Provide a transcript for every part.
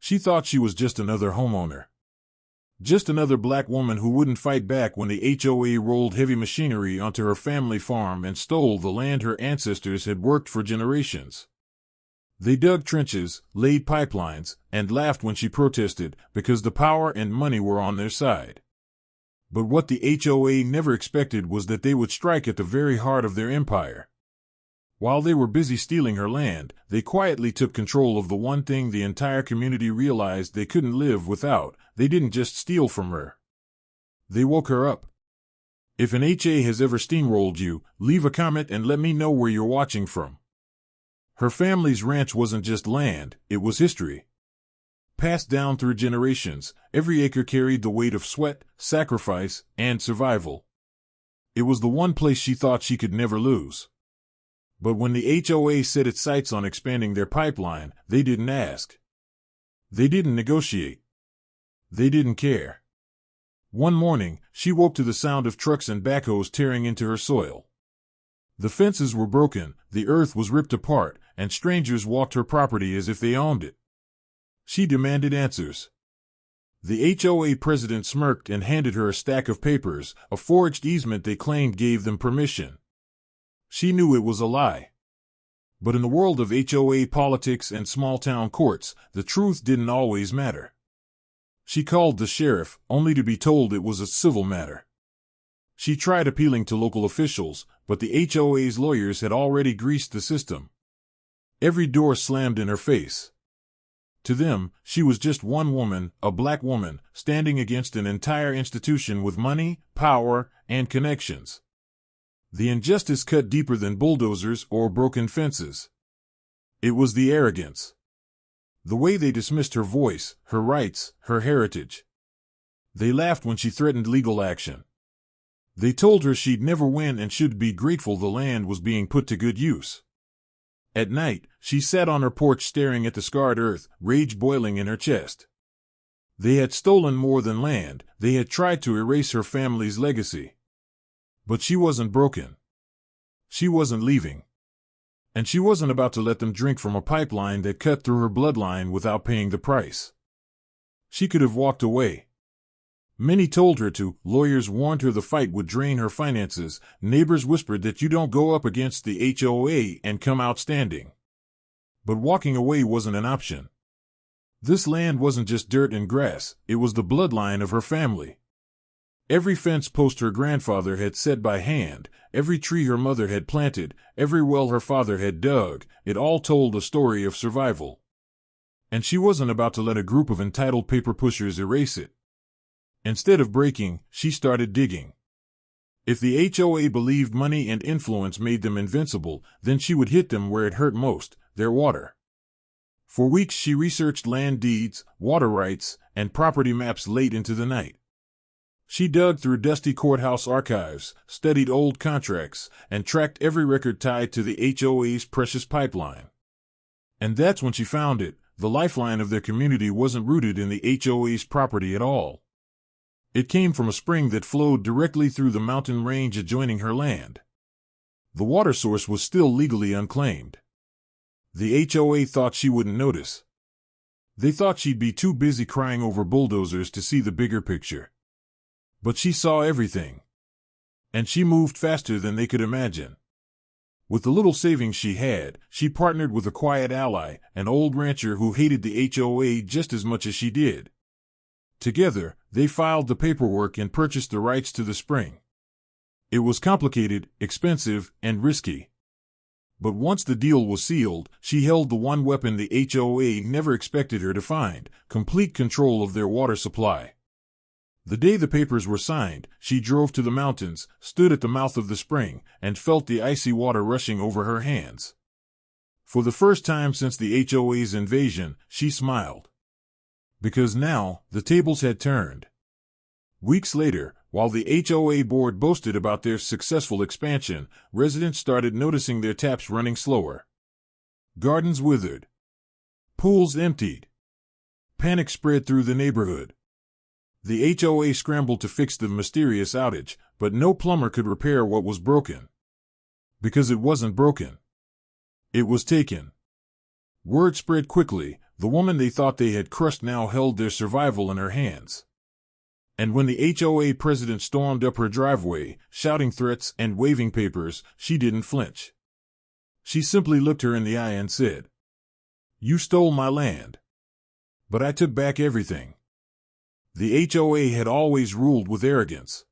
She thought she was just another homeowner. Just another black woman who wouldn't fight back when the HOA rolled heavy machinery onto her family farm and stole the land her ancestors had worked for generations. They dug trenches, laid pipelines, and laughed when she protested because the power and money were on their side. But what the HOA never expected was that they would strike at the very heart of their empire. While they were busy stealing her land, they quietly took control of the one thing the entire community realized they couldn't live without. They didn't just steal from her. They woke her up. If an HA has ever steamrolled you, leave a comment and let me know where you're watching from. Her family's ranch wasn't just land, it was history. Passed down through generations, every acre carried the weight of sweat, sacrifice, and survival. It was the one place she thought she could never lose. But when the HOA set its sights on expanding their pipeline, they didn't ask. They didn't negotiate. They didn't care. One morning, she woke to the sound of trucks and backhoes tearing into her soil. The fences were broken, the earth was ripped apart, and strangers walked her property as if they owned it. She demanded answers. The HOA president smirked and handed her a stack of papers, a forged easement they claimed gave them permission. She knew it was a lie. But in the world of HOA politics and small-town courts, the truth didn't always matter. She called the sheriff, only to be told it was a civil matter. She tried appealing to local officials, but the HOA's lawyers had already greased the system. Every door slammed in her face. To them, she was just one woman, a black woman, standing against an entire institution with money, power, and connections. The injustice cut deeper than bulldozers or broken fences. It was the arrogance. The way they dismissed her voice, her rights, her heritage. They laughed when she threatened legal action. They told her she'd never win and should be grateful the land was being put to good use. At night, she sat on her porch staring at the scarred earth, rage boiling in her chest. They had stolen more than land, they had tried to erase her family's legacy. But she wasn't broken. She wasn't leaving. And she wasn't about to let them drink from a pipeline that cut through her bloodline without paying the price. She could have walked away. Many told her to, lawyers warned her the fight would drain her finances, neighbors whispered that you don't go up against the HOA and come out standing. But walking away wasn't an option. This land wasn't just dirt and grass, it was the bloodline of her family. Every fence post her grandfather had set by hand, every tree her mother had planted, every well her father had dug, it all told a story of survival. And she wasn't about to let a group of entitled paper pushers erase it. Instead of breaking, she started digging. If the HOA believed money and influence made them invincible, then she would hit them where it hurt most, their water. For weeks she researched land deeds, water rights, and property maps late into the night. She dug through dusty courthouse archives, studied old contracts, and tracked every record tied to the HOA's precious pipeline. And that's when she found it. The lifeline of their community wasn't rooted in the HOA's property at all. It came from a spring that flowed directly through the mountain range adjoining her land. The water source was still legally unclaimed. The HOA thought she wouldn't notice. They thought she'd be too busy crying over bulldozers to see the bigger picture. But she saw everything. And she moved faster than they could imagine. With the little savings she had, she partnered with a quiet ally, an old rancher who hated the HOA just as much as she did. Together, they filed the paperwork and purchased the rights to the spring. It was complicated, expensive, and risky. But once the deal was sealed, she held the one weapon the HOA never expected her to find: complete control of their water supply. The day the papers were signed, she drove to the mountains, stood at the mouth of the spring, and felt the icy water rushing over her hands. For the first time since the HOA's invasion, she smiled. Because now, the tables had turned. Weeks later, while the HOA board boasted about their successful expansion, residents started noticing their taps running slower. Gardens withered. Pools emptied. Panic spread through the neighborhood. The HOA scrambled to fix the mysterious outage, but no plumber could repair what was broken. Because it wasn't broken. It was taken. Word spread quickly. The woman they thought they had crushed now held their survival in her hands. And when the HOA president stormed up her driveway, shouting threats and waving papers, she didn't flinch. She simply looked her in the eye and said, "You stole my land. But I took back everything." The HOA had always ruled with arrogance.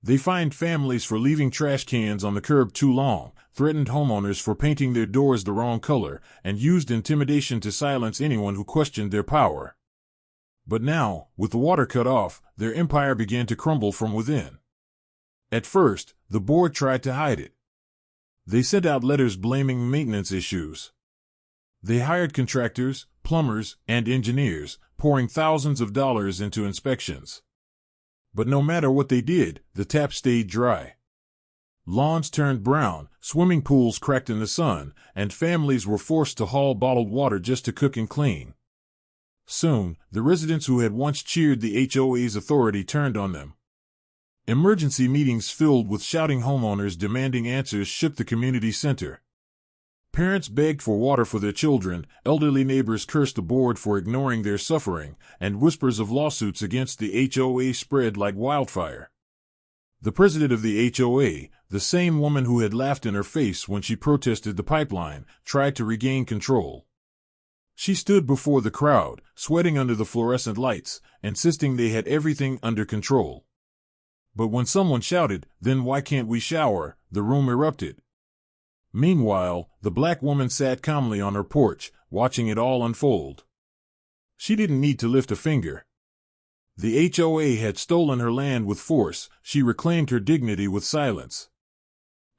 They fined families for leaving trash cans on the curb too long, threatened homeowners for painting their doors the wrong color, and used intimidation to silence anyone who questioned their power. But now, with the water cut off, their empire began to crumble from within. At first, the board tried to hide it. They sent out letters blaming maintenance issues. They hired contractors, plumbers, and engineers, pouring thousands of dollars into inspections. But no matter what they did, the tap stayed dry. Lawns turned brown, swimming pools cracked in the sun, and families were forced to haul bottled water just to cook and clean. Soon, the residents who had once cheered the HOA's authority turned on them. Emergency meetings filled with shouting homeowners demanding answers shook the community center. Parents begged for water for their children, elderly neighbors cursed the board for ignoring their suffering, and whispers of lawsuits against the HOA spread like wildfire. The president of the HOA, the same woman who had laughed in her face when she protested the pipeline, tried to regain control. She stood before the crowd, sweating under the fluorescent lights, insisting they had everything under control. But when someone shouted, "Then why can't we shower?" the room erupted. Meanwhile, the black woman sat calmly on her porch, watching it all unfold. She didn't need to lift a finger. The HOA had stolen her land with force. She reclaimed her dignity with silence.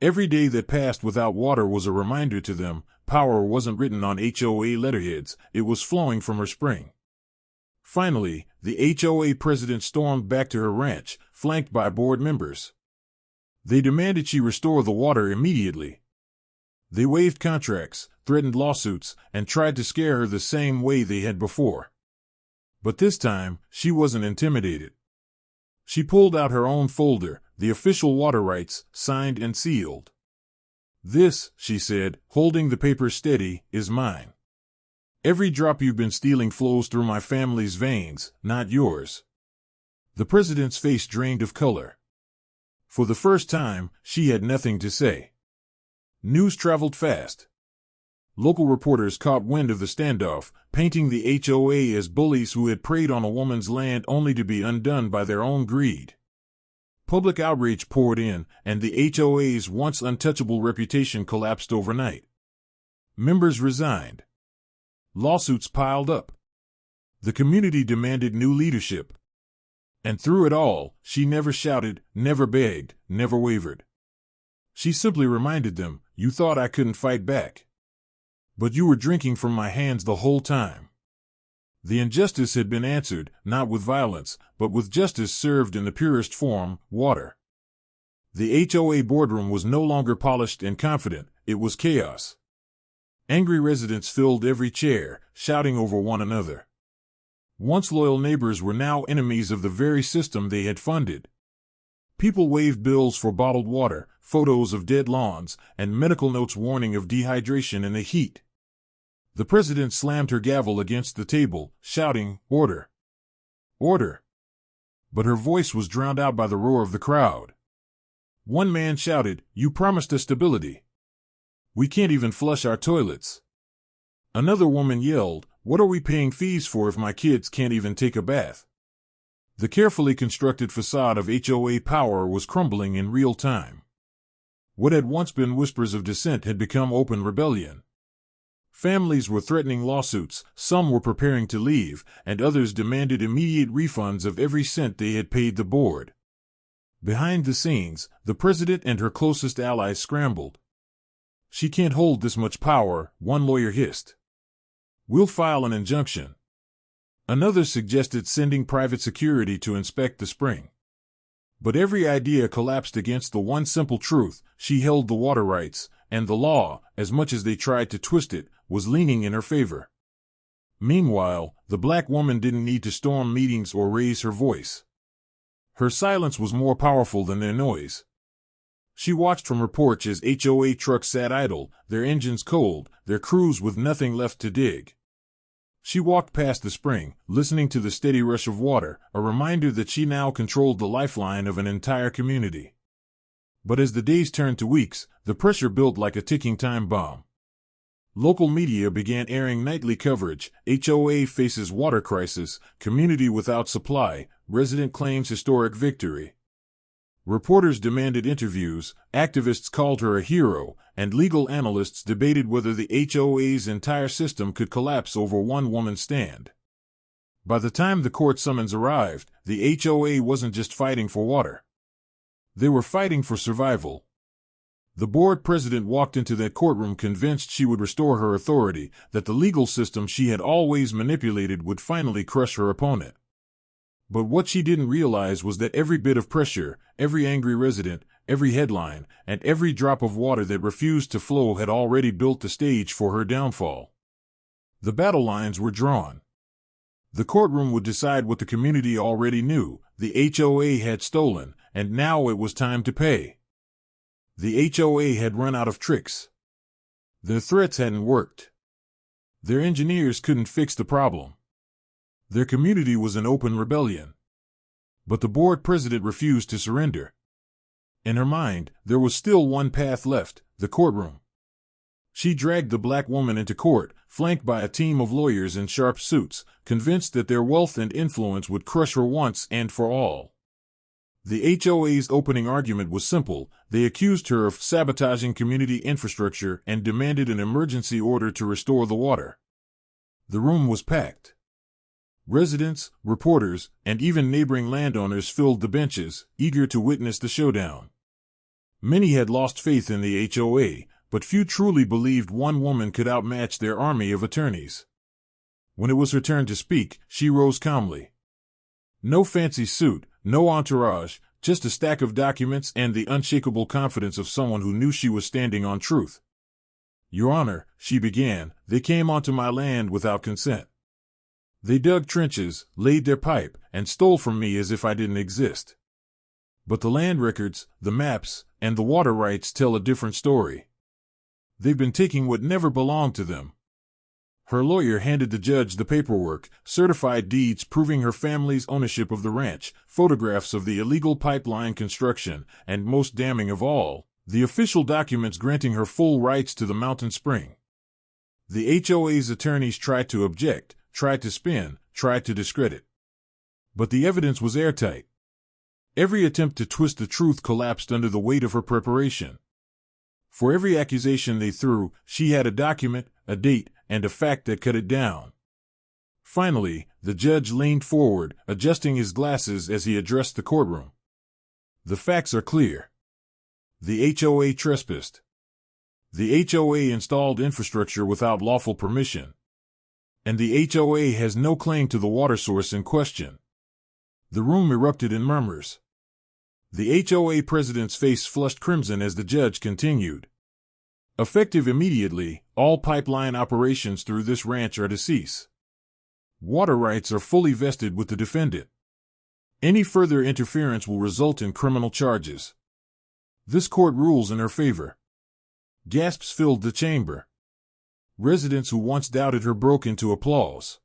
Every day that passed without water was a reminder to them. Power wasn't written on HOA letterheads, it was flowing from her spring. Finally, the HOA president stormed back to her ranch, flanked by board members. They demanded she restore the water immediately. They waived contracts, threatened lawsuits, and tried to scare her the same way they had before. But this time, she wasn't intimidated. She pulled out her own folder, the official water rights, signed and sealed. "This," she said, holding the paper steady, "is mine. Every drop you've been stealing flows through my family's veins, not yours." The president's face drained of color. For the first time, she had nothing to say. News traveled fast. Local reporters caught wind of the standoff, painting the HOA as bullies who had preyed on a woman's land only to be undone by their own greed. Public outrage poured in, and the HOA's once untouchable reputation collapsed overnight. Members resigned. Lawsuits piled up. The community demanded new leadership. And through it all, she never shouted, never begged, never wavered. She simply reminded them, "You thought I couldn't fight back. But you were drinking from my hands the whole time." The injustice had been answered, not with violence, but with justice served in the purest form, water. The HOA boardroom was no longer polished and confident, it was chaos. Angry residents filled every chair, shouting over one another. Once loyal neighbors were now enemies of the very system they had funded. People waved bills for bottled water, photos of dead lawns, and medical notes warning of dehydration in the heat. The president slammed her gavel against the table, shouting, "Order! Order!" But her voice was drowned out by the roar of the crowd. One man shouted, "You promised us stability. We can't even flush our toilets." Another woman yelled, "What are we paying fees for if my kids can't even take a bath?" The carefully constructed facade of HOA power was crumbling in real time. What had once been whispers of dissent had become open rebellion. Families were threatening lawsuits, some were preparing to leave, and others demanded immediate refunds of every cent they had paid the board. Behind the scenes, the president and her closest allies scrambled. "She can't hold this much power," one lawyer hissed. "We'll file an injunction." Another suggested sending private security to inspect the spring. But every idea collapsed against the one simple truth: she held the water rights, and the law, as much as they tried to twist it, was leaning in her favor. Meanwhile, the black woman didn't need to storm meetings or raise her voice. Her silence was more powerful than their noise. She watched from her porch as HOA trucks sat idle, their engines cold, their crews with nothing left to dig. She walked past the spring, listening to the steady rush of water, a reminder that she now controlled the lifeline of an entire community. But as the days turned to weeks, the pressure built like a ticking time bomb. Local media began airing nightly coverage: HOA faces water crisis, community without supply, resident claims historic victory. Reporters demanded interviews, activists called her a hero, and legal analysts debated whether the HOA's entire system could collapse over one woman's stand. By the time the court summons arrived, the HOA wasn't just fighting for water. They were fighting for survival. The board president walked into that courtroom convinced she would restore her authority, that the legal system she had always manipulated would finally crush her opponent. But what she didn't realize was that every bit of pressure, every angry resident, every headline, and every drop of water that refused to flow had already built the stage for her downfall. The battle lines were drawn. The courtroom would decide what the community already knew: the HOA had stolen, and now it was time to pay. The HOA had run out of tricks. Their threats hadn't worked. Their engineers couldn't fix the problem. Their community was in open rebellion. But the board president refused to surrender. In her mind, there was still one path left: the courtroom. She dragged the black woman into court, flanked by a team of lawyers in sharp suits, convinced that their wealth and influence would crush her once and for all. The HOA's opening argument was simple: they accused her of sabotaging community infrastructure and demanded an emergency order to restore the water. The room was packed. Residents, reporters, and even neighboring landowners filled the benches, eager to witness the showdown. Many had lost faith in the HOA, but few truly believed one woman could outmatch their army of attorneys. When it was her turn to speak, she rose calmly. No fancy suit, no entourage, just a stack of documents and the unshakable confidence of someone who knew she was standing on truth. "Your Honor," she began, "they came onto my land without consent. They dug trenches, laid their pipe, and stole from me as if I didn't exist. But the land records, the maps, and the water rights tell a different story. They've been taking what never belonged to them." Her lawyer handed the judge the paperwork: certified deeds proving her family's ownership of the ranch, photographs of the illegal pipeline construction, and most damning of all, the official documents granting her full rights to the mountain spring. The HOA's attorneys tried to object, tried to spin, tried to discredit. But the evidence was airtight. Every attempt to twist the truth collapsed under the weight of her preparation. For every accusation they threw, she had a document, a date, and a fact that cut it down. Finally, the judge leaned forward, adjusting his glasses as he addressed the courtroom. "The facts are clear. The HOA trespassed. The HOA installed infrastructure without lawful permission. And the HOA has no claim to the water source in question." The room erupted in murmurs. The HOA president's face flushed crimson as the judge continued. "Effective immediately, all pipeline operations through this ranch are to cease. Water rights are fully vested with the defendant. Any further interference will result in criminal charges. This court rules in her favor." Gasps filled the chamber. Residents who once doubted her broke into applause.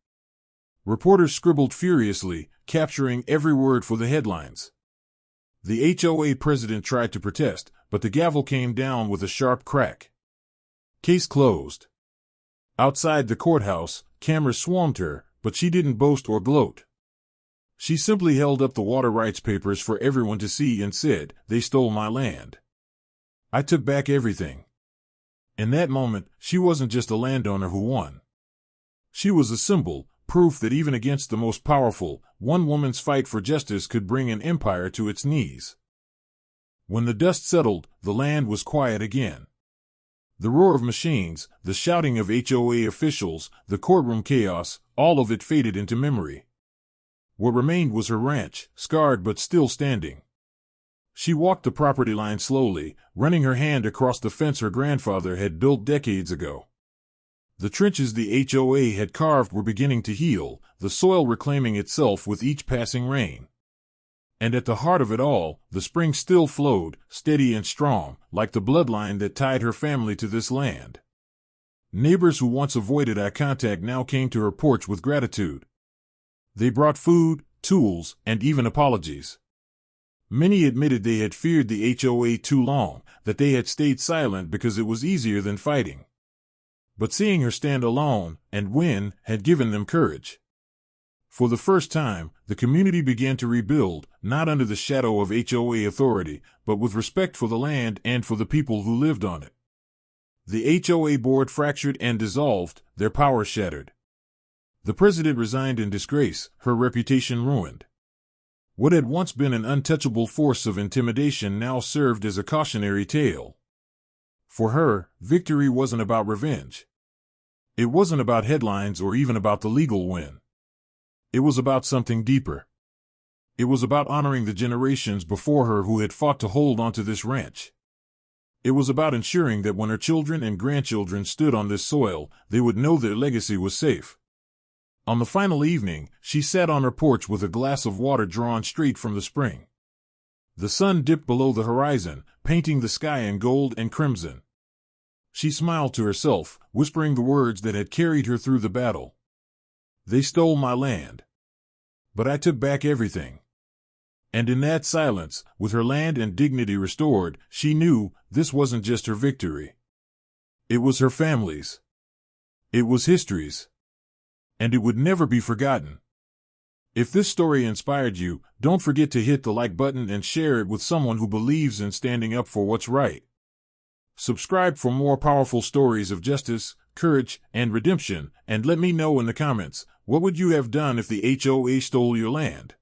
Reporters scribbled furiously, capturing every word for the headlines. The HOA president tried to protest, but the gavel came down with a sharp crack. Case closed. Outside the courthouse, cameras swarmed her, but she didn't boast or gloat. She simply held up the water rights papers for everyone to see and said, "They stole my land. I took back everything." In that moment, she wasn't just a landowner who won. She was a symbol, proof that even against the most powerful, one woman's fight for justice could bring an empire to its knees. When the dust settled, the land was quiet again. The roar of machines, the shouting of HOA officials, the courtroom chaos, all of it faded into memory. What remained was her ranch, scarred but still standing. She walked the property line slowly, running her hand across the fence her grandfather had built decades ago. The trenches the HOA had carved were beginning to heal, the soil reclaiming itself with each passing rain. And at the heart of it all, the spring still flowed, steady and strong, like the bloodline that tied her family to this land. Neighbors who once avoided eye contact now came to her porch with gratitude. They brought food, tools, and even apologies. Many admitted they had feared the HOA too long, that they had stayed silent because it was easier than fighting. But seeing her stand alone and win had given them courage. For the first time, the community began to rebuild, not under the shadow of HOA authority, but with respect for the land and for the people who lived on it. The HOA board fractured and dissolved, their power shattered. The president resigned in disgrace, her reputation ruined. What had once been an untouchable force of intimidation now served as a cautionary tale. For her, victory wasn't about revenge. It wasn't about headlines or even about the legal win. It was about something deeper. It was about honoring the generations before her who had fought to hold onto this ranch. It was about ensuring that when her children and grandchildren stood on this soil, they would know their legacy was safe. On the final evening, she sat on her porch with a glass of water drawn straight from the spring. The sun dipped below the horizon, painting the sky in gold and crimson. She smiled to herself, whispering the words that had carried her through the battle. They stole my land. But I took back everything. And in that silence, with her land and dignity restored, she knew this wasn't just her victory. It was her family's. It was history's. And it would never be forgotten. If this story inspired you, don't forget to hit the like button and share it with someone who believes in standing up for what's right. Subscribe for more powerful stories of justice, courage, and redemption, and let me know in the comments, what would you have done if the HOA stole your land?